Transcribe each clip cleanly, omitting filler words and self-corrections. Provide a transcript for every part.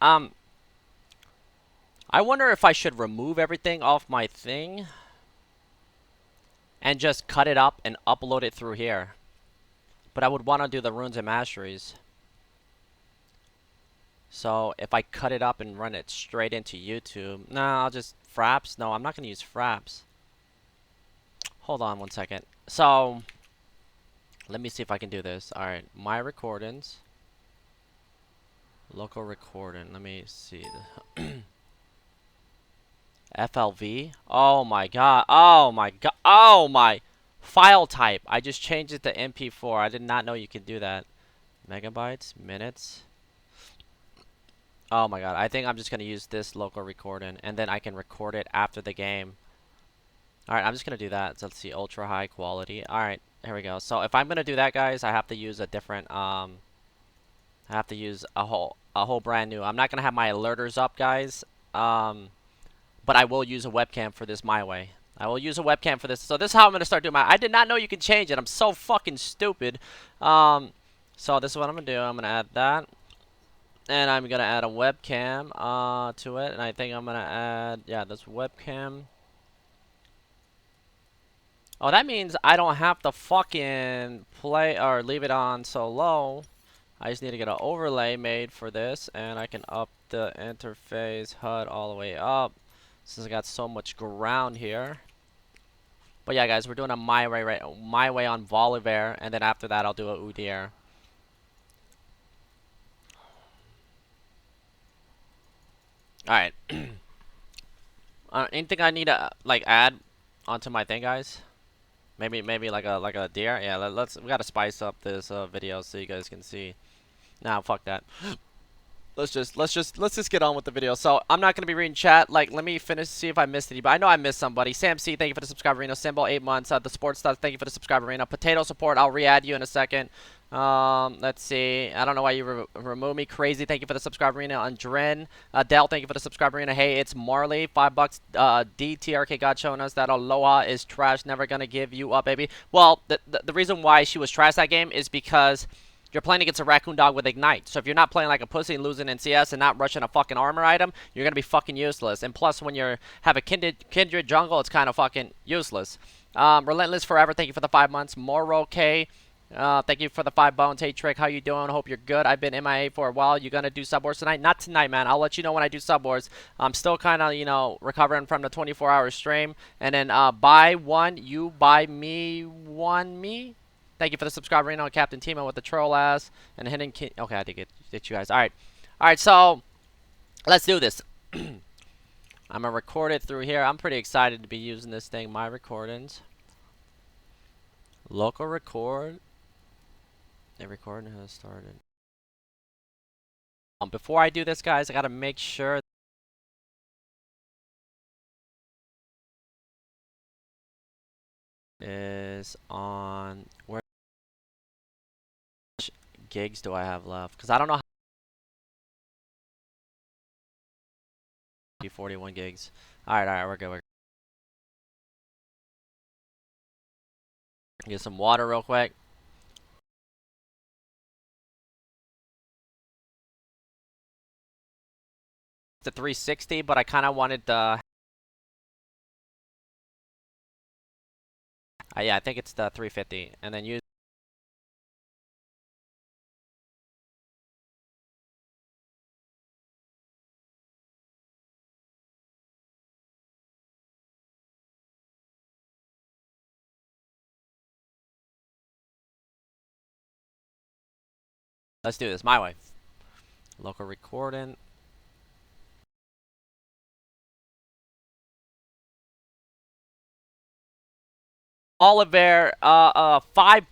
I wonder if I should remove everything off my thing and just cut it up and upload it through here. But I would want to do the runes and masteries. So if I cut it up and run it straight into YouTube, no, I'll just Fraps. No, I'm not gonna use Fraps. Hold on one second. So let me see if I can do this. All right, my recordings, local recording. Let me see. FLV. Oh my god. Oh my god. Oh my. File type. I just changed it to MP4. I did not know you could do that. Megabytes, minutes. Oh my god. I think I'm just going to use this local recording and then I can record it after the game. Alright, I'm just going to do that. So let's see. Ultra high quality. Alright, here we go. So if I'm going to do that, guys, I have to use a different, I have to use a whole brand new. I'm not going to have my alerters up, guys. But I will use a webcam for this my way. I will use a webcam for this. So this is how I'm going to start doing my... I did not know you could change it. I'm so fucking stupid. So this is what I'm going to do. I'm going to add that. And I'm going to add a webcam to it. And I think I'm going to add... Yeah, this webcam. Oh, that means I don't have to fucking play or leave it on so low. I just need to get an overlay made for this. And I can up the interface HUD all the way up. Since I got so much ground here. But yeah, guys, we're doing a my way on Volibear, and then after that I'll do a Udyr. Alright. Anything I need to like add onto my thing, guys? Maybe like a deer? Yeah, we gotta spice up this video so you guys can see. Nah, fuck that. Let's just get on with the video. So I'm not gonna be reading chat. Like, let me finish, see if I missed any. But I know I missed somebody. Sam C, thank you for the subscriber. Reno Symbol, 8 months. The sports stuff, thank you for the subscriber. Reno Potato Support, I'll re-add you in a second. Let's see. I don't know why you remove me. Crazy, thank you for the subscriber. Reno Andren, Dell, thank you for the subscriber. Reno, hey, it's Marley, $5. DTRK God showing us that Aloha is trash. Never gonna give you up, baby. Well, the reason why she was trash that game is because you're playing against a raccoon dog with Ignite. So if you're not playing like a pussy and losing in CS and not rushing a fucking armor item, you're going to be fucking useless. And plus, when you have a kindred jungle, it's kind of fucking useless. Relentless Forever, thank you for the 5 months. Moro K, thank you for the 5 bones. Hey, Trick, how you doing? Hope you're good. I've been MIA for a while. You going to do Sub Wars tonight? Not tonight, man. I'll let you know when I do Sub Wars. I'm still kind of, you know, recovering from the 24-hour stream. And then buy one, you buy me one me. Thank you for the subscriber, Reno, Captain Timo with the troll ass and hidden king. Okay, I did get you guys. All right. So let's do this. I'm gonna record it through here. I'm pretty excited to be using this thing. My recordings, local record. The recording has started. Before I do this, guys, I gotta make sure is on where gigs do I have left? Because I don't know how 41 gigs. All right, we're good. Get some water real quick. The 360, but I kind of wanted the. Yeah, I think it's the 350, and then use. Let's do this my way. Local recording. Oliver, 5.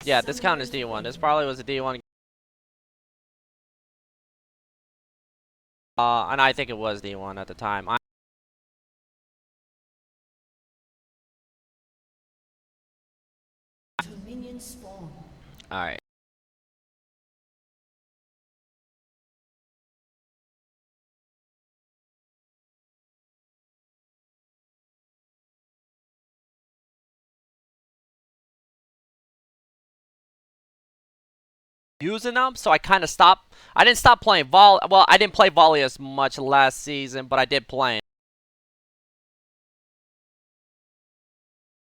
Yeah, this count is D1. This probably was a D1. And I think it was D1 at the time. Alright. using them, so I kind of stopped. I didn't stop playing volley. Well, I didn't play volley as much last season, but I did play.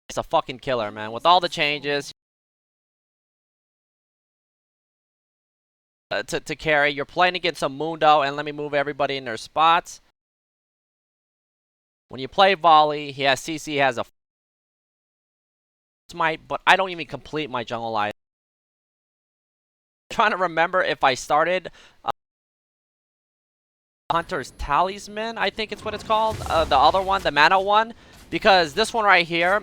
It's a fucking killer, man. With all the changes to carry, you're playing against a Mundo, and let me move everybody in their spots. When you play volley, he has CC, has a smite, but I don't even complete my jungle life. I'm trying to remember if I started Hunter's Talisman, I think it's what it's called. The other one, the mana one, because this one right here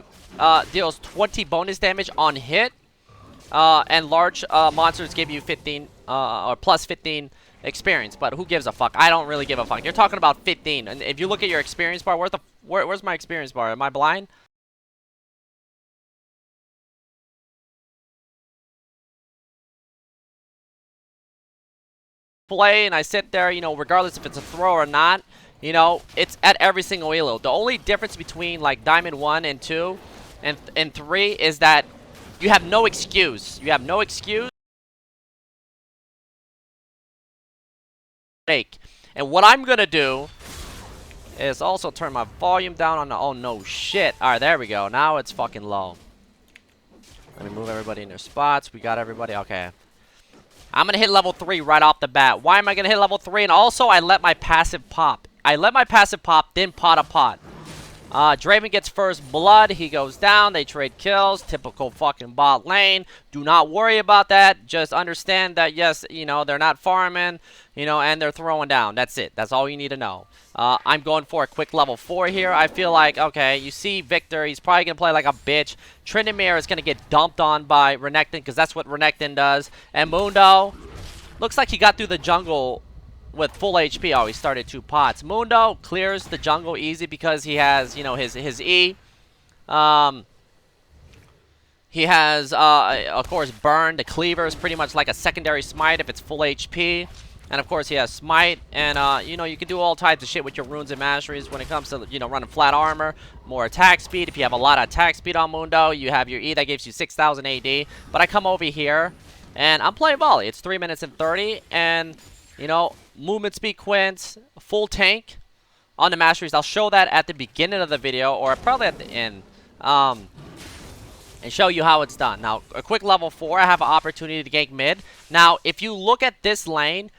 deals 20 bonus damage on hit, and large monsters give you 15 or plus 15 experience. But who gives a fuck? I don't really give a fuck. You're talking about 15, and if you look at your experience bar, where's my experience bar? Am I blind? Play and I sit there, you know, regardless if it's a throw or not, you know, it's at every single elo. The only difference between like Diamond 1 and 2 and 3 is that you have no excuse. You have no excuse. And what I'm gonna do is also turn my volume down on the, oh no shit. Alright, there we go. Now it's fucking low. Let me move everybody in their spots. We got everybody. Okay. I'm going to hit level 3 right off the bat. Why am I going to hit level 3? And also, I let my passive pop. I let my passive pop, then pot a pot. Draven gets first blood. He goes down. They trade kills. Typical fucking bot lane. Do not worry about that. Just understand that, yes, you know, they're not farming, you know, and they're throwing down. That's it. That's all you need to know. I'm going for a quick level 4 here. I feel like, okay, you see Victor. He's probably going to play like a bitch. Tryndamere is going to get dumped on by Renekton because that's what Renekton does. And Mundo looks like he got through the jungle with full HP. Oh, he started 2 pots. Mundo clears the jungle easy because he has, you know, his E. He has, of course, Burn. The Cleaver is pretty much like a secondary smite if it's full HP. And, of course, he has Smite. And, you know, you can do all types of shit with your runes and masteries when it comes to, you know, running flat armor, more attack speed. If you have a lot of attack speed on Mundo, you have your E that gives you 6,000 AD. But I come over here, and I'm playing volley. It's 3 minutes and 30, and, you know, movement speed quints, full tank on the masteries. I'll show that at the beginning of the video, or probably at the end, and show you how it's done. Now, a quick level 4, I have an opportunity to gank mid. Now, if you look at this lane,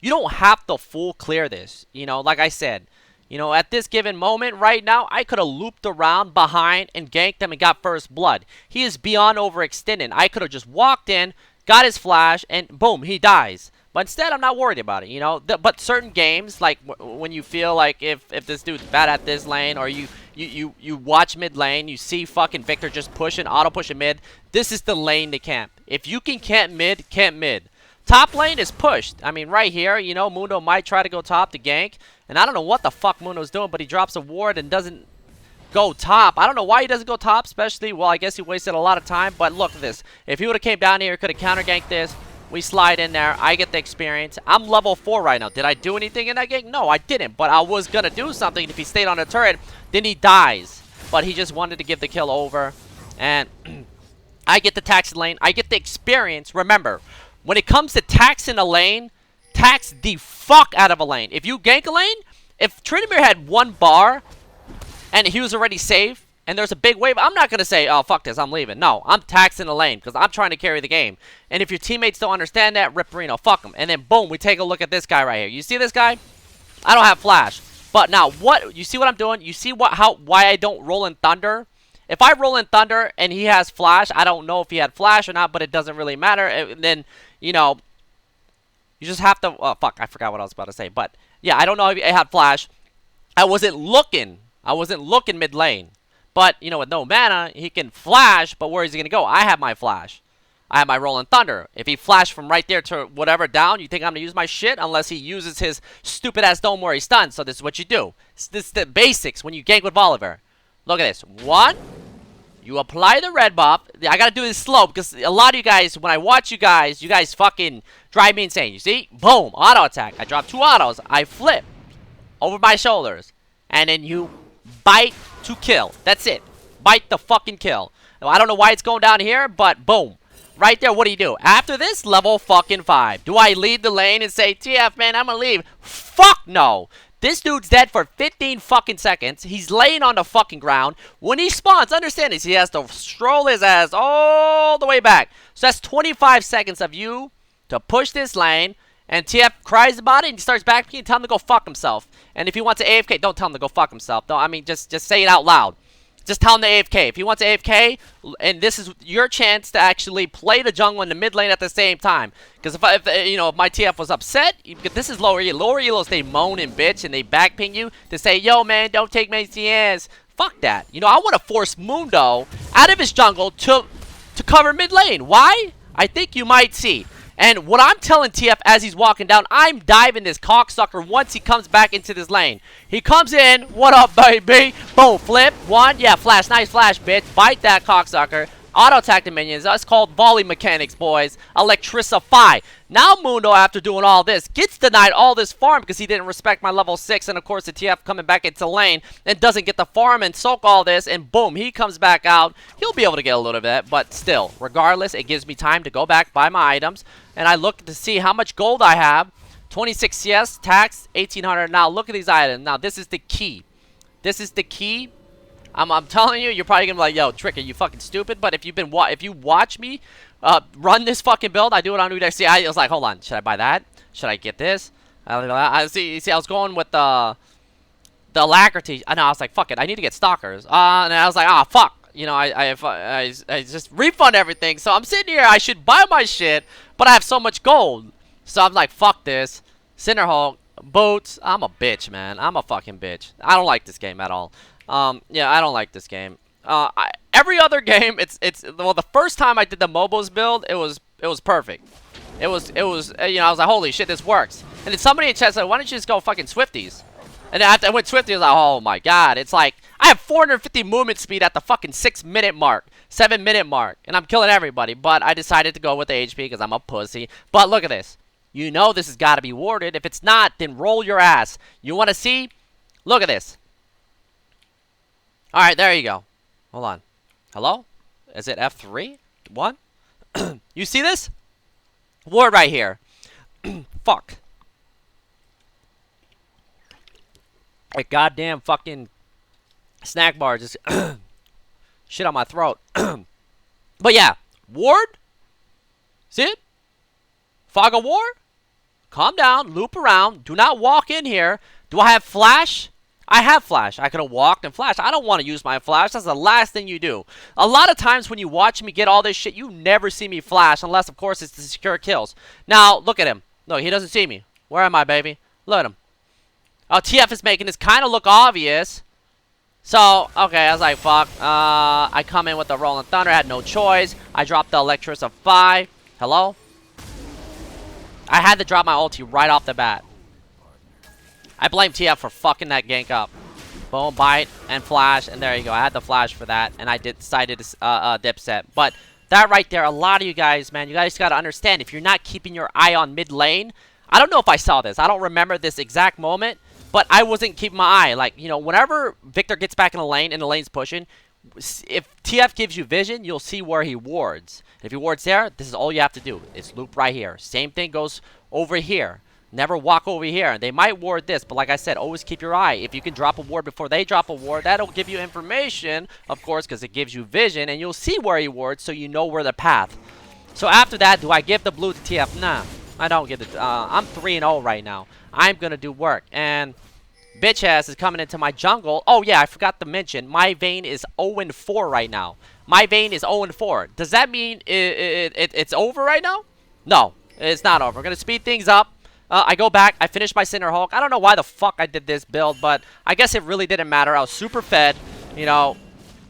you don't have to full clear this. You know, like I said, you know, at this given moment right now, I could have looped around behind and ganked him and got first blood. He is beyond overextending. I could have just walked in, got his flash, and boom, he dies. But instead, I'm not worried about it, you know. But certain games, like when you feel like if this dude's bad at this lane, or you watch mid lane, you see fucking Victor just pushing, auto pushing mid, this is the lane to camp. If you can camp mid, camp mid. Top lane is pushed. I mean, right here, you know, Mundo might try to go top to gank. And I don't know what the fuck Mundo's doing, but he drops a ward and doesn't go top. I don't know why he doesn't go top, especially, well, I guess he wasted a lot of time. But look at this. If he would have came down here, could have counter ganked this. We slide in there. I get the experience. I'm level 4 right now. Did I do anything in that gank? No, I didn't. But I was going to do something if he stayed on the turret. Then he dies. But he just wanted to give the kill over. And I get the tax lane. I get the experience. Remember, when it comes to taxing a lane, tax the fuck out of a lane. If you gank a lane, if Tryndamere had 1 bar and he was already safe and there's a big wave, I'm not going to say, oh, fuck this, I'm leaving. No, I'm taxing the lane because I'm trying to carry the game. And if your teammates don't understand that, rip Reno, fuck them. And then, boom, we take a look at this guy right here. You see this guy? I don't have flash. But now, what? You see what I'm doing? You see why I don't roll in Thunder? If I roll in Thunder and he has flash, I don't know if he had flash or not, but it doesn't really matter. And then, you know, you just have to, oh, fuck, I forgot what I was about to say. But, yeah, I don't know if he had flash. I wasn't looking mid lane. But, you know, with no mana, he can flash, but where is he going to go? I have my flash. I have my Rolling Thunder. If he flashed from right there to whatever down, you think I'm going to use my shit? Unless he uses his stupid-ass dome where he's stunned. So this is what you do. This is the basics when you gank with Volibear. Look at this. 1, you apply the red buff. I got to do this slow because a lot of you guys, when I watch you guys fucking drive me insane. You see? Boom. Auto attack. I drop 2 autos. I flip over my shoulders. And then you bite to kill. That's it. Bite the fucking kill. Now, I don't know why it's going down here, but boom. right there, what do you do? After this, level fucking 5. Do I leave the lane and say, TF, man, I'm gonna leave? Fuck no. This dude's dead for 15 fucking seconds. He's laying on the fucking ground. When he spawns, understand this, he has to stroll his ass all the way back. So that's 25 seconds of you to push this lane. And TF cries about it and he starts backpedaling. Tell him to go fuck himself. And if he wants to AFK, don't tell him to go fuck himself. Don't, I mean, just say it out loud. Just tell him to AFK. If he wants to AFK, and this is your chance to actually play the jungle in the mid lane at the same time. Because if my TF was upset, this is lower elo. Lower elos, they moan and bitch and they backping you to say, yo man, don't take my CS. Fuck that. You know, I want to force Mundo out of his jungle to cover mid lane. Why? I think you might see. And what I'm telling TF as he's walking down, I'm diving this cocksucker once he comes back into this lane. He comes in, what up, baby? Boom, flip, one, yeah, flash, nice flash, bitch. Bite that cocksucker. Auto-attack the minions. That's called volley mechanics, boys. Electricify. Now Mundo, after doing all this, gets denied all this farm because he didn't respect my level 6. And, of course, the TF coming back into lane and doesn't get the farm and soak all this. And, boom, he comes back out. He'll be able to get a little bit, but still, regardless, it gives me time to go back, buy my items. And I look to see how much gold I have. 26 CS, tax, 1,800. Now, look at these items. Now, this is the key. This is the key. I'm telling you, you're probably gonna be like, yo, Trick, are you fucking stupid? But if you watch me run this fucking build, I do it on UDXC. I was like, hold on, should I buy that? Should I get this? I was going with the alacrity. I know, I was like, fuck it, I need to get stalkers. And I was like, ah, fuck. You know, I just refund everything. So I'm sitting here, I should buy my shit, but I have so much gold. So I'm like, fuck this. Cinderhulk, boots. I'm a bitch, man. I'm a fucking bitch. I don't like this game at all. Yeah, I don't like this game. Every other game, well, the first time I did the mobiles build, it was perfect. It was, you know, I was like, holy shit, this works. And then somebody in chat said, why don't you just go fucking Swifties? And then after I went Swifties, I was like, oh my god, it's like, I have 450 movement speed at the fucking 6-minute mark, 7-minute mark, and I'm killing everybody. But I decided to go with the HP because I'm a pussy. But look at this. You know this has got to be warded. If it's not, then roll your ass. You want to see? Look at this. Alright, there you go. Hold on. Hello? Is it F3? 1? You see this? Ward right here. Fuck. A goddamn fucking snack bar just shit on my throat. But yeah, ward. See it? Fog of war? Calm down, loop around. Do not walk in here. Do I have flash? I have flash. I could have walked and flashed. I don't want to use my flash. That's the last thing you do. A lot of times when you watch me get all this shit, you never see me flash unless, of course, it's the secure kills. Now, look at him. No, he doesn't see me. Where am I, baby? Look at him. Oh, TF is making this kind of look obvious. So, okay, I was like, fuck. I come in with the Rolling Thunder. I had no choice. I dropped the Electricify. Hello? I had to drop my ulti right off the bat. I blame TF for fucking that gank up. Boom, bite, and flash, and there you go. I had the flash for that, and I decided to dipset. But that right there, a lot of you guys, man, you guys got to understand, if you're not keeping your eye on mid lane, I don't know if I saw this. I don't remember this exact moment, but I wasn't keeping my eye. Like, you know, whenever Victor gets back in the lane and the lane's pushing, if TF gives you vision, you'll see where he wards. If he wards there, this is all you have to do. It's loop right here. Same thing goes over here. Never walk over here. They might ward this, but like I said, always keep your eye. If you can drop a ward before they drop a ward, that'll give you information, of course, because it gives you vision, and you'll see where he wards so you know where the path. So after that, do I give the blue to TF? Nah, I don't give it. I'm 3-0 right now. I'm going to do work. And bitch ass is coming into my jungle. Oh, yeah, I forgot to mention, my Vayne is 0-4 right now. My Vayne is 0-4. Does that mean it's over right now? No, it's not over. We're going to speed things up. I go back. I finish my Cinderhulk. I don't know why the fuck I did this build, but I guess it really didn't matter. I was super fed, you know.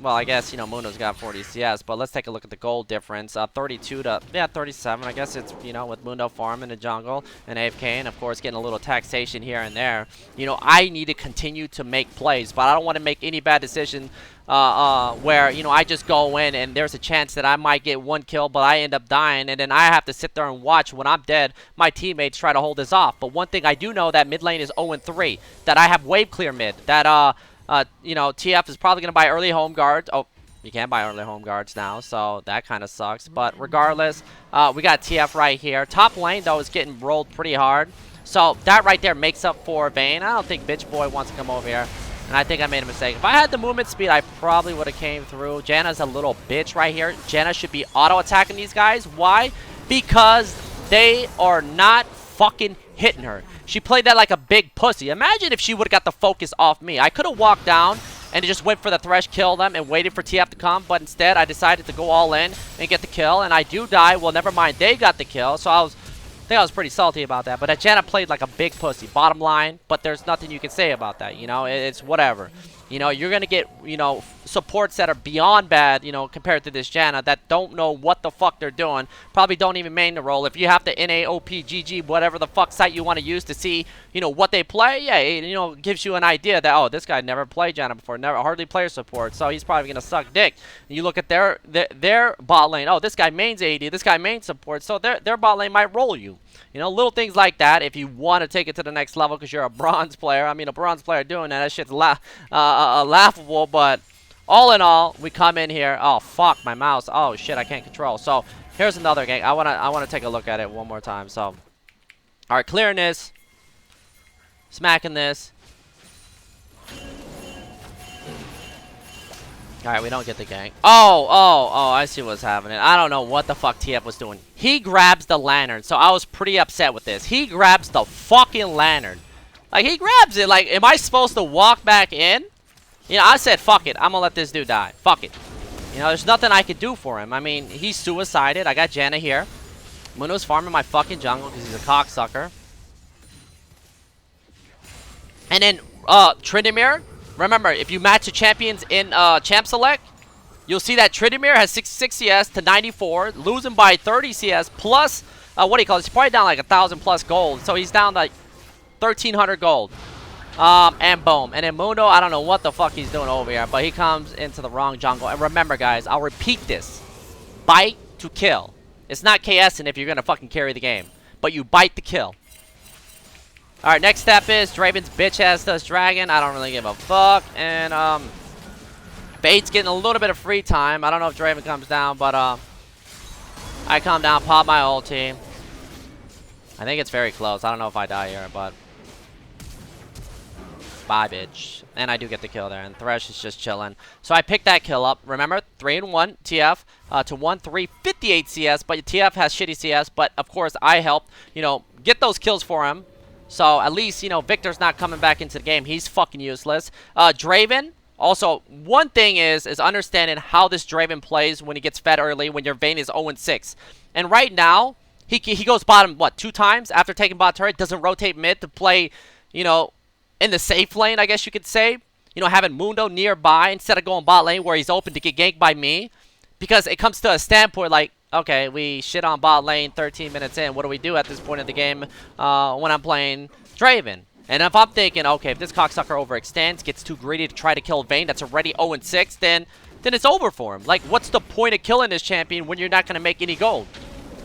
Well, I guess, you know, Mundo's got 40 CS, but let's take a look at the gold difference. 32 to, yeah, 37. I guess it's, you know, with Mundo farm in the jungle and AFK, and of course getting a little taxation here and there. You know, I need to continue to make plays, but I don't want to make any bad decision where, you know, I just go in and there's a chance that I might get one kill, but I end up dying, and then I have to sit there and watch when I'm dead my teammates try to hold this off. But one thing I do know, that mid lane is 0-3, that I have wave clear mid, that, you know, TF is probably going to buy early home guards. Oh, You can't buy early home guards now, so that kind of sucks. But regardless, we got TF right here. Top lane, though, is getting rolled pretty hard. So that right there makes up for Vayne. I don't think Bitch Boy wants to come over here. And I think I made a mistake. If I had the movement speed, I probably would have came through. Janna's a little bitch right here. Janna should be auto-attacking these guys. Why? Because they are not fucking hitting her. She played that like a big pussy. Imagine if she would have got the focus off me. I could have walked down and just went for the Thresh, kill them, and waited for TF to come. But instead, I decided to go all in and get the kill. And I do die. Well, never mind. They got the kill. So I think I was pretty salty about that. But Janna played like a big pussy. Bottom line. But there's nothing you can say about that. You know, it's whatever. You know, you're going to get, you know, supports that are beyond bad, you know, compared to this Janna that don't know what the fuck they're doing. Probably don't even main the role. If you have to NAOPGG, whatever the fuck site you want to use to see, you know, what they play, yeah, it, you know, gives you an idea that, oh, this guy never played Janna before, never hardly player support, so he's probably going to suck dick. And you look at their bot lane, oh, this guy mains AD, this guy mains support, so their bot lane might roll you. You know, little things like that if you want to take it to the next level because you're a bronze player. I mean, a bronze player doing that shit's laughable, but all in all, we come in here. Oh, fuck, my mouse. Oh, shit, I can't control. So, here's another gang. I wanna take a look at it one more time. So, all right, clearing this. Smacking this. Alright, we don't get the gang. Oh, I see what's happening. I don't know what the fuck TF was doing. He grabs the lantern, so I was pretty upset with this. He grabs the fucking lantern. Like, he grabs it. Like, am I supposed to walk back in? You know, I said, fuck it. I'm gonna let this dude die. Fuck it. You know, there's nothing I could do for him. I mean, he's suicided. I got Janna here. Mundo's farming my fucking jungle because he's a cocksucker. And then, Tryndamere. Remember, if you match the champions in Champ Select, you'll see that Tryndamere has 66 CS to 94, losing by 30 CS plus, what do you call it? He's probably down like 1,000 plus gold, so he's down like 1,300 gold. And boom. And then Mundo, I don't know what the fuck he's doing over here, but he comes into the wrong jungle. And remember, guys, I'll repeat this. Bite to kill. It's not KSing if you're going to fucking carry the game, but you bite the kill. Alright, next step is Draven's bitch-ass does Dragon. I don't really give a fuck. And, Bait's getting a little bit of free time. I don't know if Draven comes down, but, I come down, pop my ulti. I think it's very close. I don't know if I die here, but... Bye, bitch. And I do get the kill there, and Thresh is just chilling. So I picked that kill up. Remember, 3-1 TF to 1-3, 58 CS, but TF has shitty CS, but, of course, I helped, you know, get those kills for him. So, at least, you know, Victor's not coming back into the game. He's fucking useless. Draven, also, one thing is understanding how this Draven plays when he gets fed early, when your Vayne is 0-6. And right now, he goes bottom, what, 2 times after taking bot turret, doesn't rotate mid to play, you know, in the safe lane, I guess you could say. You know, having Mundo nearby instead of going bot lane where he's open to get ganked by me. Because it comes to a standpoint like, okay, we shit on bot lane 13 minutes in. What do we do at this point in the game when I'm playing Draven? And if I'm thinking, okay, if this cocksucker overextends, gets too greedy to try to kill Vayne that's already 0-6, then it's over for him. Like, what's the point of killing this champion when you're not going to make any gold?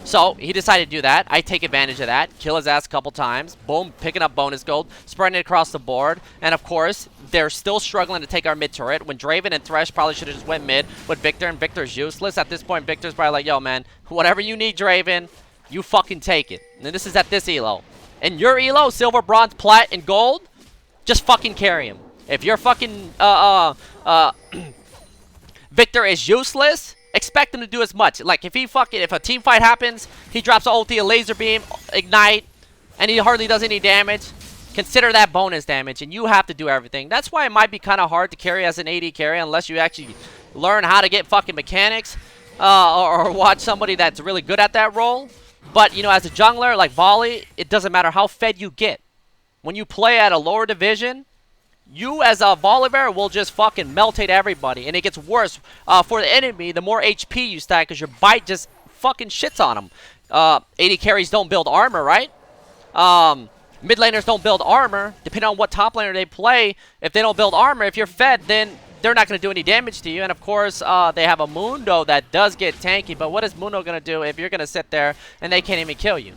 So, he decided to do that. I take advantage of that. Kill his ass a couple times. Boom, picking up bonus gold. Spreading it across the board. And, of course, they're still struggling to take our mid turret. When Draven and Thresh probably should have just went mid with Victor, and Victor's useless. At this point, Victor's probably like, yo, man, whatever you need, Draven, you fucking take it. And this is at this elo. And your elo, silver, bronze, plat, and gold, just fucking carry him. If your fucking, Victor is useless, expect him to do as much. Like, if a team fight happens, he drops an ulti, a laser beam, ignite, and he hardly does any damage, consider that bonus damage, and you have to do everything. That's why it might be kind of hard to carry as an AD carry unless you actually learn how to get fucking mechanics, or watch somebody that's really good at that role. But, you know, as a jungler, like Volley, it doesn't matter how fed you get. When you play at a lower division, you as a Volibear will just fucking meltate everybody. And it gets worse for the enemy the more HP you stack because your bite just fucking shits on them. AD carries don't build armor, right? Mid laners don't build armor. Depending on what top laner they play, if they don't build armor, if you're fed, then they're not going to do any damage to you. And of course, they have a Mundo that does get tanky. But what is Mundo going to do if you're going to sit there and they can't even kill you?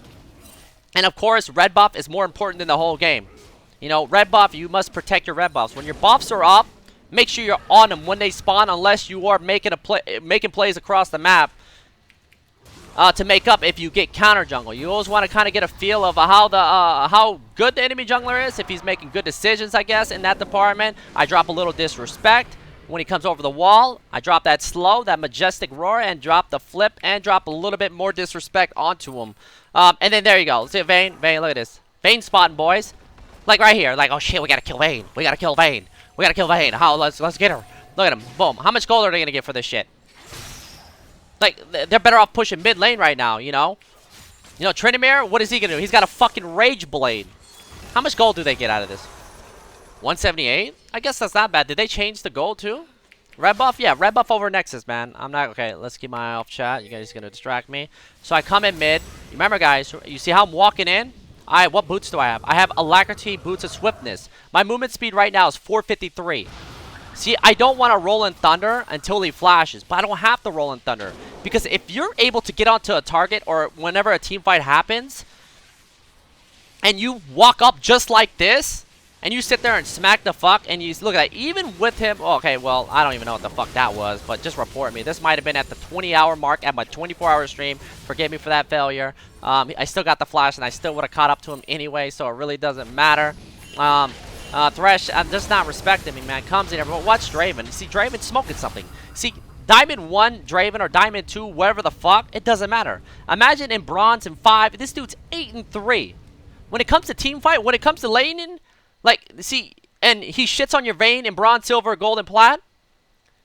And of course, red buff is more important than the whole game. You know, red buff, you must protect your red buffs. When your buffs are up, Make sure you're on them when they spawn, unless you are making plays across the map to make up if you get counter jungle. You always want to kind of get a feel of how good the enemy jungler is, if he's making good decisions, I guess, in that department. I drop a little disrespect. When he comes over the wall, I drop that slow, that majestic roar, and drop the flip, and drop a little bit more disrespect onto him. And then there you go. See Vayne? Vayne, look at this. Vayne spotting, boys. Like right here. Like, oh shit, we gotta kill Vayne. We gotta kill Vayne. We gotta kill Vayne. Let's get her. Look at him. Boom. How much gold are they gonna get for this shit? Like, they're better off pushing mid lane right now, you know? You know, Tryndamere, what is he gonna do? He's got a fucking Rage Blade. How much gold do they get out of this? 178? I guess that's not bad. Did they change the gold too? Red buff? Yeah, red buff over Nexus, man. I'm not... Okay, let's keep my eye off chat. You guys are gonna distract me. So I come in mid. Remember, guys, you see how I'm walking in? Alright, what boots do I have? I have Alacrity, Boots of Swiftness. My movement speed right now is 453. See, I don't want to roll in Thunder until he flashes, but I don't have to roll in Thunder. Because if you're able to get onto a target, or whenever a team fight happens, and you walk up just like this, and you sit there and smack the fuck, and you look at that, even with him, oh, okay, well, I don't even know what the fuck that was, but just report me. This might have been at the 20-hour mark at my 24-hour stream. Forgive me for that failure. I still got the flash, and I still would have caught up to him anyway, so it really doesn't matter. Thresh, I'm just not respecting me, man. Comes in here, but watch Draven. You see, Draven smoking something. See, Diamond 1 Draven or Diamond 2, whatever the fuck, it doesn't matter. Imagine in Bronze and 5, this dude's 8-3. When it comes to team fight, when it comes to laning, like, see, and he shits on your Vayne in Bronze, Silver, Gold, and Plat.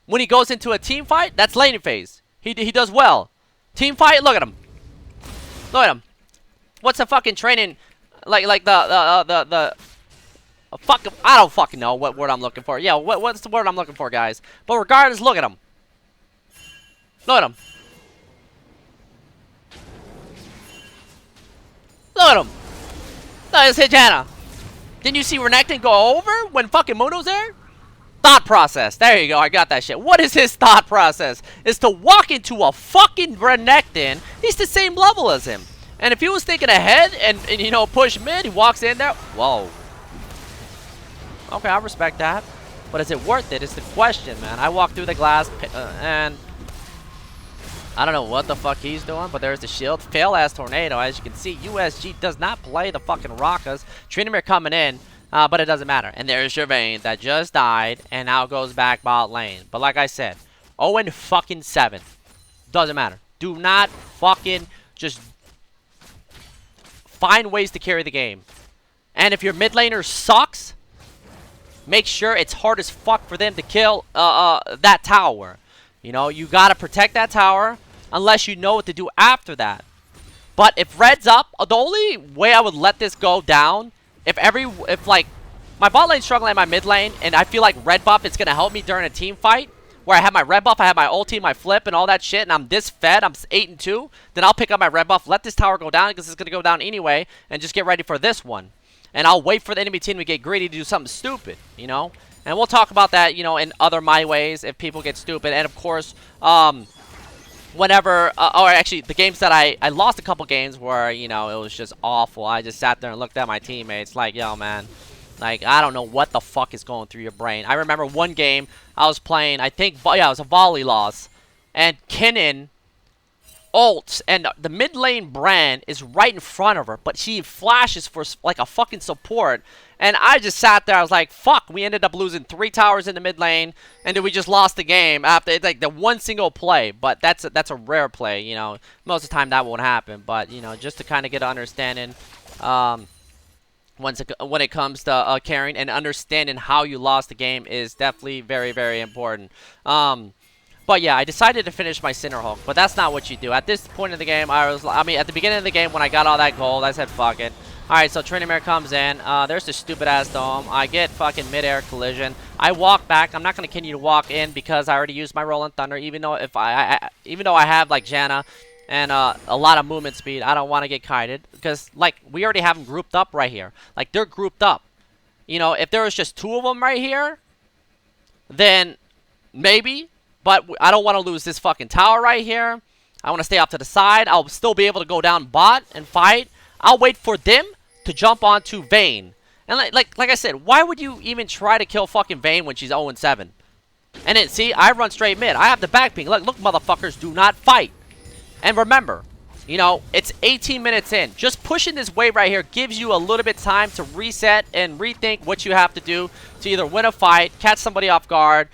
When he goes into a team fight, that's laning phase. He does well. Team fight, look at him. Look at him. What's the fucking training, like the fuck, I don't fucking know what word I'm looking for. Yeah, what's the word I'm looking for, guys? But regardless, look at him. Look at him. Look at him. Look at this Hijana. Didn't you see Renekton go over when fucking Muno's there? Thought process. There you go. I got that shit. What is his thought process? Is to walk into a fucking Renekton. He's the same level as him. And if he was thinking ahead and you know, push mid, he walks in there. Whoa. Okay, I respect that. But is it worth it? Is the question, man. I walk through the glass and I don't know what the fuck he's doing, but there's the shield. Fail ass tornado. As you can see, USG does not play the fucking Rockas. Tryndamere coming in, but it doesn't matter. And there's your Vayne that just died and now goes back bot lane. But like I said, 0-7. Doesn't matter. Do not fucking just find ways to carry the game. And if your mid laner sucks, make sure it's hard as fuck for them to kill that tower. You know, you gotta protect that tower unless you know what to do after that. But if red's up, the only way I would let this go down, if like my bot lane's struggling at my mid lane and I feel like red buff is gonna help me during a team fight where I have my red buff, I have my ulti, my flip, and all that shit, and I'm this fed, I'm 8-2, then I'll pick up my red buff, let this tower go down because it's gonna go down anyway, and just get ready for this one. And I'll wait for the enemy team to get greedy to do something stupid, you know? And we'll talk about that, you know, in other my ways if people get stupid. And of course, whenever, or actually the games that I lost a couple games where, you know, it was just awful. I just sat there and looked at my teammates like, yo, man, like, I don't know what the fuck is going through your brain. I remember one game I was playing, I think, yeah, it was a volley loss. And Kennen ults, and the mid lane Brand is right in front of her, but she flashes for like a fucking support. And I just sat there, I was like, fuck, we ended up losing 3 towers in the mid lane, and then we just lost the game after like the one single play. But that's a rare play, you know. Most of the time that won't happen, but you know, just to kind of get an understanding when it comes to carrying and understanding how you lost the game is definitely very, very important. But yeah, I decided to finish my Cinder Hulk, but that's not what you do. At this point in the game, I mean, at the beginning of the game when I got all that gold, I said, fuck it. Alright, so Tryndamere comes in. There's this stupid-ass dome. I get fucking mid-air collision. I walk back. I'm not going to continue to walk in because I already used my Rolling Thunder, even though even though I have, like, Janna and a lot of movement speed, I don't want to get kited because, like, we already have them grouped up right here. Like, they're grouped up. You know, if there was just 2 of them right here, then maybe. But I don't want to lose this fucking tower right here. I want to stay off to the side. I'll still be able to go down bot and fight. I'll wait for them to jump onto Vayne. And like I said, why would you even try to kill fucking Vayne when she's 0-7? And then, see, I run straight mid. I have the back ping. Look, motherfuckers, do not fight. And remember, you know, it's 18 minutes in. Just pushing this wave right here gives you a little bit of time to reset and rethink what you have to do to either win a fight, catch somebody off guard,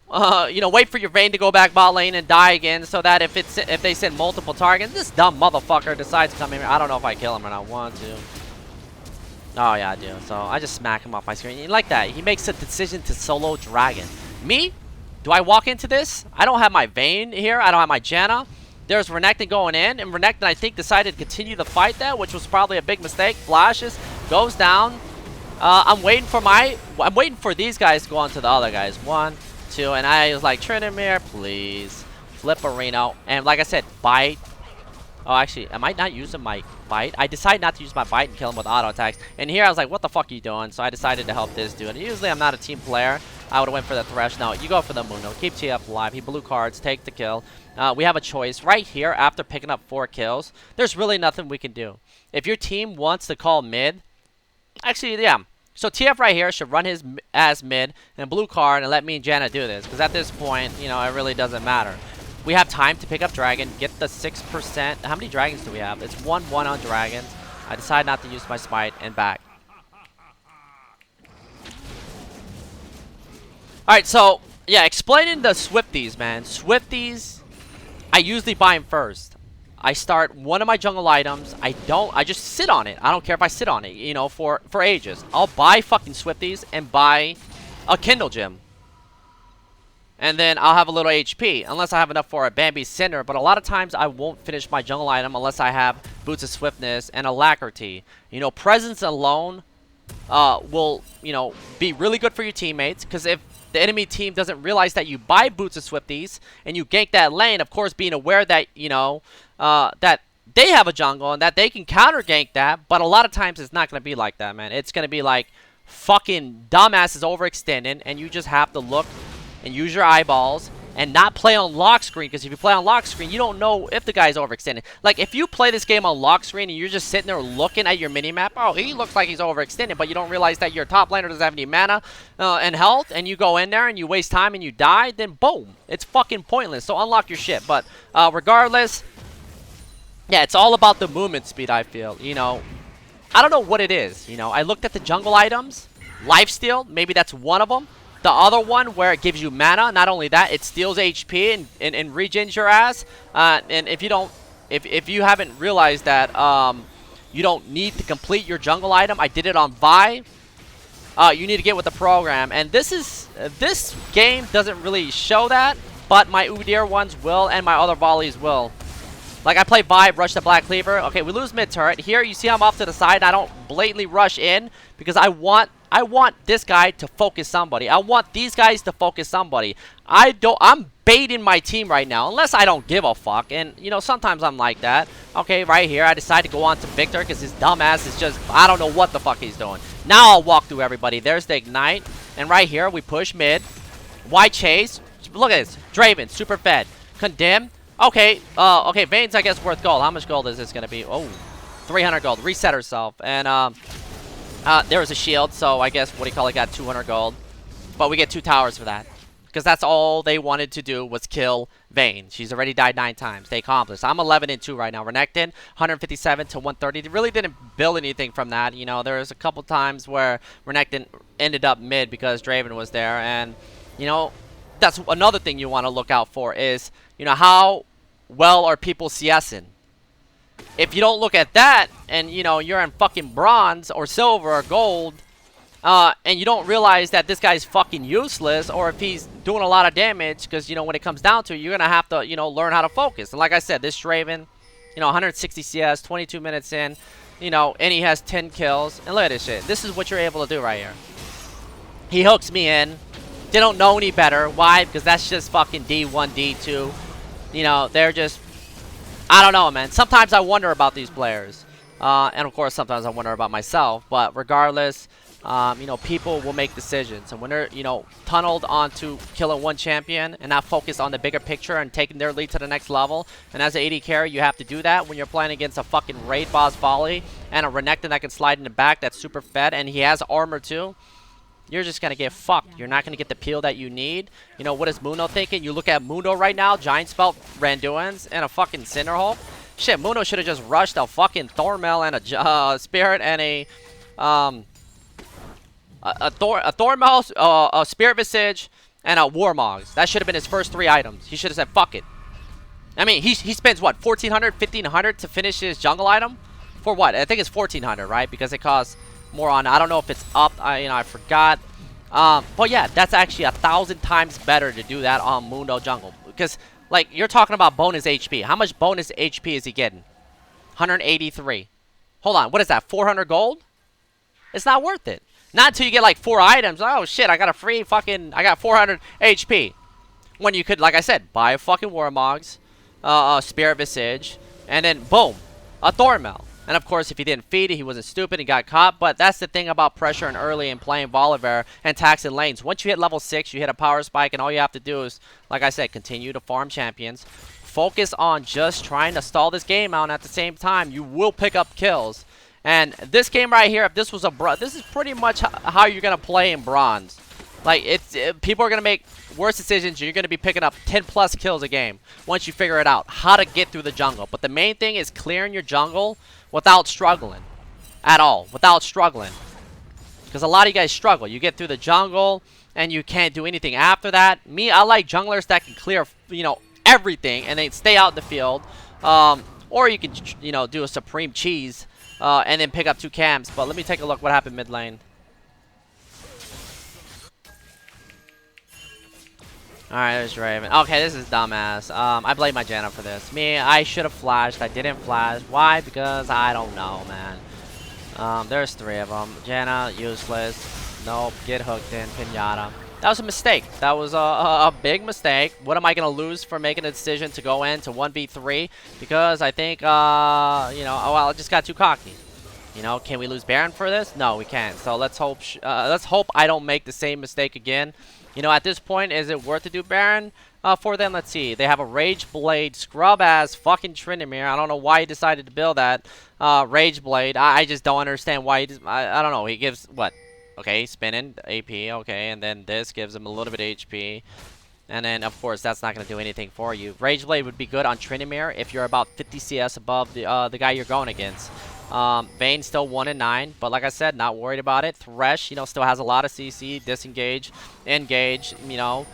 you know, wait for your Vayne to go back bot lane and die again, so that if they send multiple targets, this dumb motherfucker decides to come in here. I don't know if I kill him or not. 1, 2. Oh, yeah, I do. So I just smack him off my screen. Like that. He makes a decision to solo Dragon. Me? Do I walk into this? I don't have my Vayne here. I don't have my Janna. There's Renekton going in. And Renekton, I think, decided to continue the fight there, which was probably a big mistake. Flashes. Goes down. I'm waiting for these guys to go on to the other guys. 1, 2. And I was like, Trinamir, please. Flip Arena. And like I said, bite. Oh, actually, am I not using my bite? I decided not to use my bite and kill him with auto attacks. And here I was like, what the fuck are you doing? So I decided to help this dude. And usually I'm not a team player. I would have went for the Thresh. No, you go for the Muno. Keep TF alive. He blew cards. Take the kill. We have a choice right here after picking up 4 kills. There's really nothing we can do. If your team wants to call mid, actually, yeah. So TF right here should run his ass mid and blue card and let me and Janna do this. Because at this point, you know, it really doesn't matter. We have time to pick up Dragon, get the 6%. How many Dragons do we have? It's 1-1 on Dragons. I decided not to use my Smite and back. Alright, so, yeah, explaining the Swifties, man. Swifties, I usually buy them first. I start one of my jungle items. I just sit on it. I don't care if I sit on it, you know, for ages. I'll buy fucking Swifties and buy a Kindle Gem. And then I'll have a little HP, unless I have enough for a Bambi Cinder. But a lot of times I won't finish my jungle item unless I have Boots of Swiftness and Alacrity. You know, presence alone will, you know, be really good for your teammates. Because if the enemy team doesn't realize that you buy Boots of Swifties and you gank that lane, of course being aware that, you know, that they have a jungle and that they can counter gank that. But a lot of times it's not going to be like that, man. It's going to be like fucking dumbasses overextending, and you just have to look and use your eyeballs and not play on lock screen, because if you play on lock screen, you don't know if the guy's overextended. Like, if you play this game on lock screen and you're just sitting there looking at your minimap, oh, he looks like he's overextended, but you don't realize that your top laner doesn't have any mana and health, and you go in there and you waste time and you die, then boom, it's fucking pointless. So unlock your shit. But regardless, yeah, it's all about the movement speed, I feel. You know, I don't know what it is. You know, I looked at the jungle items. Lifesteal, maybe that's one of them. The other one where it gives you mana, not only that, it steals HP and regens your ass. And if you don't, if you haven't realized that you don't need to complete your jungle item, I did it on Vi. You need to get with the program, and this game doesn't really show that, but my Udyr ones will, and my other volleys will. Like, I play Vi, rush the Black Cleaver. Okay, we lose mid turret. Here, you see I'm off to the side. I don't blatantly rush in because I want this guy to focus somebody. I want these guys to focus somebody. I'm baiting my team right now, unless I don't give a fuck. And, you know, sometimes I'm like that. Okay, right here, I decide to go on to Victor because his dumbass is just, I don't know what the fuck he's doing. Now I'll walk through everybody. There's the Ignite. And right here, we push mid. Why chase? Look at this. Draven, super fed. Condemn. Okay, okay, Vayne's, I guess, worth gold. How much gold is this going to be? Oh, 300 gold. Reset herself. And, there was a shield, so I guess, what do you call it, got 200 gold. But we get 2 towers for that. Because that's all they wanted to do was kill Vayne. She's already died 9 times. They accomplished. I'm 11-2 right now. Renekton, 157 to 130. They really didn't build anything from that. You know, there was a couple times where Renekton ended up mid because Draven was there. And, you know, that's another thing you want to look out for is, you know, how well are people CSing? If you don't look at that, and, you know, you're in fucking bronze or silver or gold, and you don't realize that this guy's fucking useless, or if he's doing a lot of damage, because, you know, when it comes down to it, you're going to have to, you know, learn how to focus. And like I said, this Draven, you know, 160 CS, 22 minutes in, you know, and he has 10 kills. And look at this shit. This is what you're able to do right here. He hooks me in. They don't know any better. Why? Because that's just fucking D1, D2. You know, they're just, I don't know, man. Sometimes I wonder about these players. And, of course, sometimes I wonder about myself. But regardless, you know, people will make decisions. And when they're, you know, tunneled onto killing one champion and not focused on the bigger picture and taking their lead to the next level, and as an AD carry, you have to do that when you're playing against a fucking raid boss volley and a Renekton that can slide in the back that's super fed, and he has armor too. You're just going to get fucked. You're not going to get the peel that you need. You know, what is Mundo thinking? You look at Mundo right now, Giant Spell, Randuin's, and a fucking Cinderhulk. Shit, Mundo should have just rushed a fucking Thornmail and a Spirit and a Thornmail, a Spirit Visage, and a Warmogs. That should have been his first 3 items. He should have said, fuck it. I mean, he spends, what, 1,400, 1,500 to finish his jungle item? For what? I think it's 1,400, right? Because it costs more on, I don't know if it's up, you know, I forgot. But yeah, that's actually 1,000 times better to do that on Mundo jungle. Because, like, you're talking about bonus HP. How much bonus HP is he getting? 183. Hold on, what is that, 400 gold? It's not worth it. Not until you get like 4 items. Oh shit, I got a free fucking, I got 400 HP. When you could, like I said, buy a fucking Warmogs, Spirit Visage, and then boom, a Thornmail. And of course, if he didn't feed it, he wasn't stupid, he got caught. But that's the thing about pressure and early and playing Volibear and taxing lanes. Once you hit level 6, you hit a power spike, and all you have to do is, like I said, continue to farm champions. Focus on just trying to stall this game out, and at the same time, you will pick up kills. And this game right here, if this was a this is pretty much how you're gonna play in bronze. Like, people are gonna make worse decisions. You're gonna be picking up 10+ kills a game once you figure it out how to get through the jungle. But the main thing is clearing your jungle without struggling at all, without struggling. Because a lot of you guys struggle. You get through the jungle and you can't do anything after that. Me, I like junglers that can clear, you know, everything and then stay out in the field. Or you can, you know, do a supreme cheese. And then pick up 2 camps. But let me take a look what happened mid lane. Alright, there's Raven. Okay, this is dumbass. I blame my Janna for this. Me, I should have flashed. I didn't flash. Why? Because I don't know, man. There's 3 of them. Janna, useless. Nope, get hooked in. Pinata. That was a mistake. That was a big mistake. What am I going to lose for making a decision to go in to 1v3? Because I think, you know, oh, well, I just got too cocky. You know, can we lose Baron for this? No, we can't. So let's hope I don't make the same mistake again. You know, at this point, is it worth to do Baron for them? Let's see. They have a Rage Blade, scrub-ass fucking Tryndamere. I don't know why he decided to build that Rage Blade. I just don't understand why he I don't know. He gives, what? Okay, spinning, AP, okay, and then this gives him a little bit of HP. And then, of course, that's not going to do anything for you. Rage Blade would be good on Tryndamere if you're about 50 CS above the guy you're going against. Vayne still 1 and 9, but like I said, not worried about it. Thresh, you know, still has a lot of CC, disengage, engage, you know,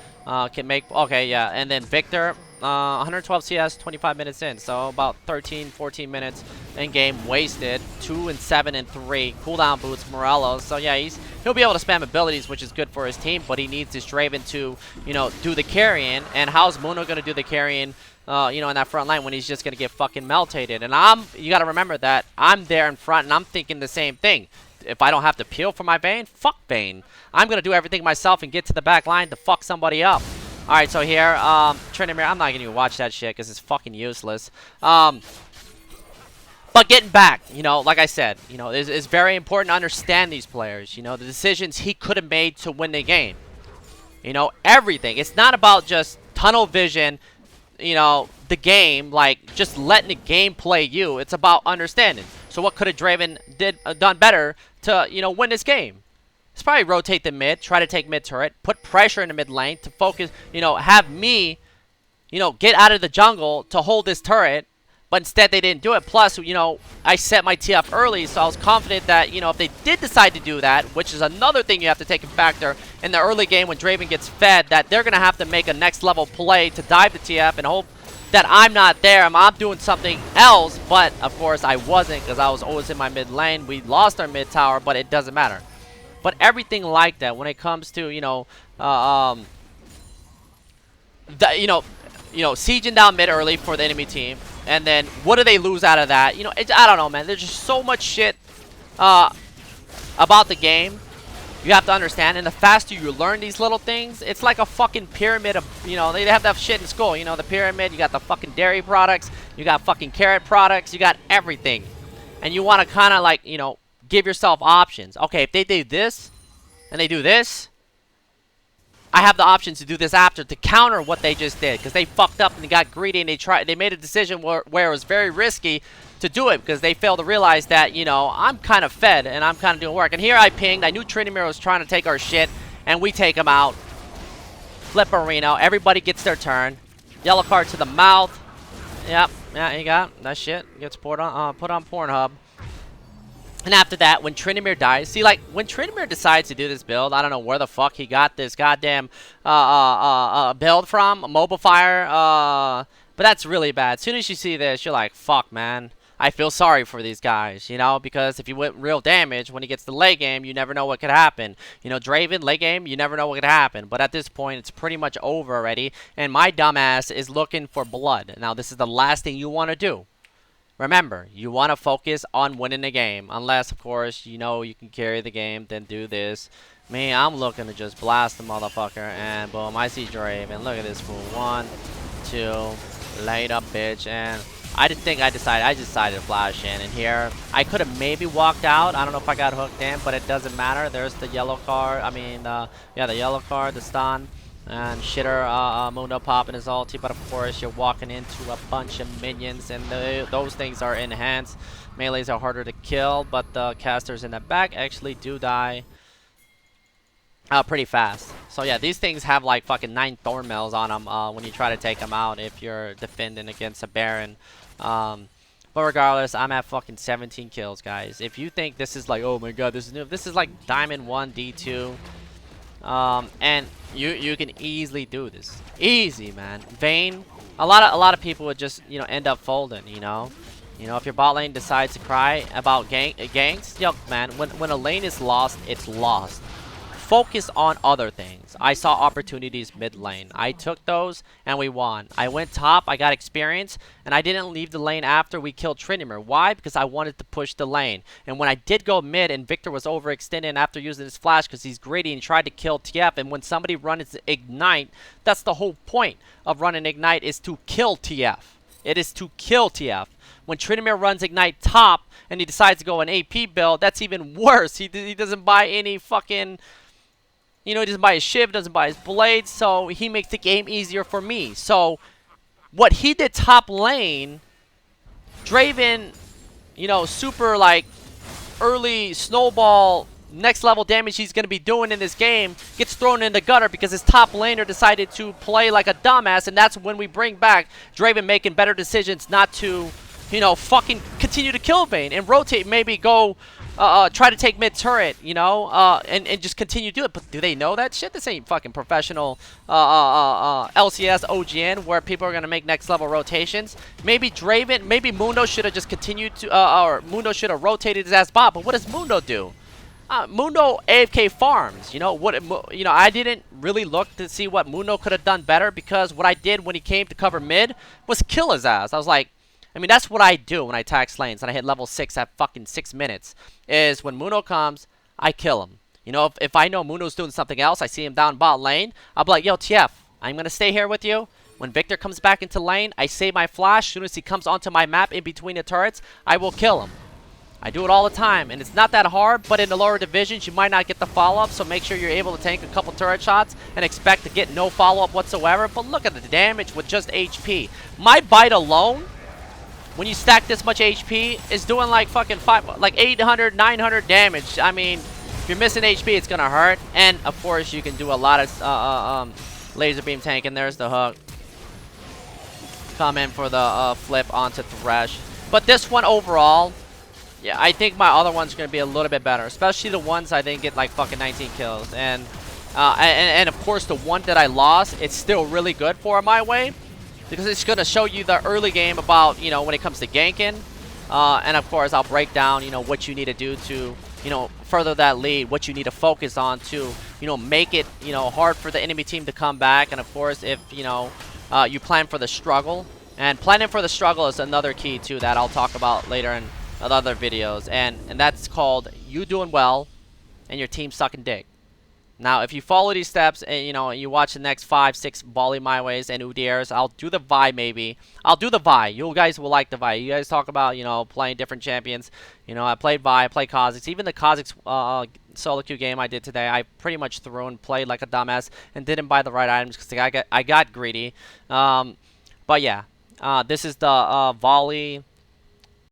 can make, okay, yeah. And then Victor, 112 CS, 25 minutes in, so about 13, 14 minutes in game wasted. 2 and 7 and 3 cooldown boots, Morelos. So yeah, he'll be able to spam abilities, which is good for his team, but he needs this Draven to, you know, do the carrying. And how's Muno gonna do the carrying? You know, in that front line when he's just going to get fucking meltated. And you got to remember that I'm there in front and I'm thinking the same thing. If I don't have to peel for my Vayne, fuck Vayne. I'm going to do everything myself and get to the back line to fuck somebody up. Alright, so here, Tryndamere, I'm not going to even watch that shit because it's fucking useless. But getting back, you know, like I said, you know, it's very important to understand these players. You know, the decisions he could have made to win the game. You know, everything. It's not about just tunnel vision, you know, the game, like just letting the game play you. It's about understanding. So what could have Draven done better to, you know, win this game? It's probably rotate the mid, try to take mid turret, put pressure in the mid lane to focus, you know, have me, you know, get out of the jungle to hold this turret. But instead they didn't do it. Plus, you know, I set my TF early, so I was confident that, you know, if they did decide to do that, which is another thing you have to take in factor in the early game when Draven gets fed, that they're going to have to make a next level play to dive the TF and hope that I'm not there. I'm doing something else, but of course I wasn't because I was always in my mid lane. We lost our mid tower, but it doesn't matter. But everything like that when it comes to, you know, you know, sieging down mid early for the enemy team. And then what do they lose out of that? You know, I don't know, man. There's just so much shit about the game you have to understand. And the faster you learn these little things, it's like a fucking pyramid of, you know, they have that shit in school. You know, the pyramid, you got the fucking dairy products, you got fucking carrot products, you got everything. And you want to kind of like, you know, give yourself options. Okay, if they do this and they do this, I have the options to do this after to counter what they just did, because they fucked up and they got greedy and they made a decision where it was very risky to do it, because they failed to realize that, you know, I'm kind of fed and I'm kind of doing work. And here I pinged. I knew Trinimir was trying to take our shit, and we take him out. Flip Reno. Everybody gets their turn. Yellow card to the mouth. Yep. Yeah, you got that shit. Gets put on Pornhub. And after that, when Trinimir dies, see, like, when Trinimir decides to do this build, I don't know where the fuck he got this goddamn build from, Mobile Fire, but that's really bad. As soon as you see this, you're like, fuck, man. I feel sorry for these guys, you know, because if you went real damage, when he gets the late game, you never know what could happen. You know, Draven, late game, you never know what could happen. But at this point, it's pretty much over already, and my dumbass is looking for blood. Now, this is the last thing you want to do. Remember, you want to focus on winning the game. Unless, of course, you know you can carry the game, then do this. Me, I'm looking to just blast the motherfucker. And boom, I see Draven. Look at this fool. 1, 2, laid up, bitch. And I decided to flash in. And here, I could have maybe walked out. I don't know if I got hooked in, but it doesn't matter. There's the yellow card. I mean, yeah, the yellow card, the stun. And shitter Mundo popping his ulti, but of course you're walking into a bunch of minions, and those things are enhanced. Melees are harder to kill, but the casters in the back actually do die pretty fast. So yeah, these things have like fucking 9 Thornmails on them when you try to take them out if you're defending against a Baron. But regardless, I'm at fucking 17 kills, guys. If you think this is like, oh my god, this is new, this is like Diamond 1, D2. And you can easily do this. Easy, man. Vayne, a lot of people would just, you know, end up folding, you know. You know, if your bot lane decides to cry about ganks, yo, man, when a lane is lost, it's lost. Focus on other things. I saw opportunities mid lane. I took those and we won. I went top, I got experience, and I didn't leave the lane after we killed Trinimir. Why? Because I wanted to push the lane. And when I did go mid and Victor was overextended after using his flash because he's greedy and tried to kill TF, and when somebody runs Ignite, that's the whole point of running Ignite, is to kill TF. It is to kill TF. When Trinimir runs Ignite top and he decides to go an AP build, that's even worse. He doesn't buy any fucking... You know, he doesn't buy his shiv, doesn't buy his blades, so he makes the game easier for me. So, what he did top lane, Draven, you know, super, like, early snowball, next level damage he's going to be doing in this game, gets thrown in the gutter because his top laner decided to play like a dumbass, and that's when we bring back Draven making better decisions not to, you know, fucking continue to kill Vayne and rotate, maybe go... try to take mid turret, you know, and just continue to do it. But do they know that shit? This ain't fucking professional LCS OGN where people are gonna make next level rotations. Maybe Draven, maybe Mundo should have just continued to, or Mundo should have rotated his ass bot. But what does Mundo do? Mundo AFK farms. You know what? You know, I didn't really look to see what Mundo could have done better, because what I did when he came to cover mid was kill his ass. I was like. I mean, that's what I do when I tax lanes and I hit level 6 at fucking 6 minutes. Is when Mundo comes, I kill him. You know, if I know Mundo's doing something else, I see him down bot lane, I'll be like, yo, TF, I'm going to stay here with you. When Victor comes back into lane, I save my flash. As soon as he comes onto my map in between the turrets, I will kill him. I do it all the time, and it's not that hard, but in the lower divisions, you might not get the follow-up, so make sure you're able to tank a couple turret shots and expect to get no follow-up whatsoever. But look at the damage with just HP. My bite alone... When you stack this much HP, it's doing like fucking 800, 900 damage. I mean, if you're missing HP, it's gonna hurt. And of course, you can do a lot of laser beam tank. And there's the hook. Come in for the flip onto Thresh. But this one overall, yeah, I think my other one's gonna be a little bit better. Especially the ones I didn't get like fucking 19 kills. And of course, the one that I lost, it's still really good for my way. Because it's going to show you the early game about, you know, when it comes to ganking. And, of course, I'll break down, you know, what you need to do to, you know, further that lead. What you need to focus on to, you know, make it, you know, hard for the enemy team to come back. And, of course, if, you know, you plan for the struggle. And planning for the struggle is another key, too, that I'll talk about later in other videos. And that's called you doing well and your team sucking dick. Now, if you follow these steps and you watch the next 5, 6 volley my ways and Udairs, I'll do the Vi maybe. I'll do the Vi. You guys will like the Vi. You guys talk about playing different champions. I played Vi, I played Kha'Zix. Even the Kha'Zix solo queue game I did today, I pretty much threw and played like a dumbass and didn't buy the right items because I got greedy. But yeah, this is the volley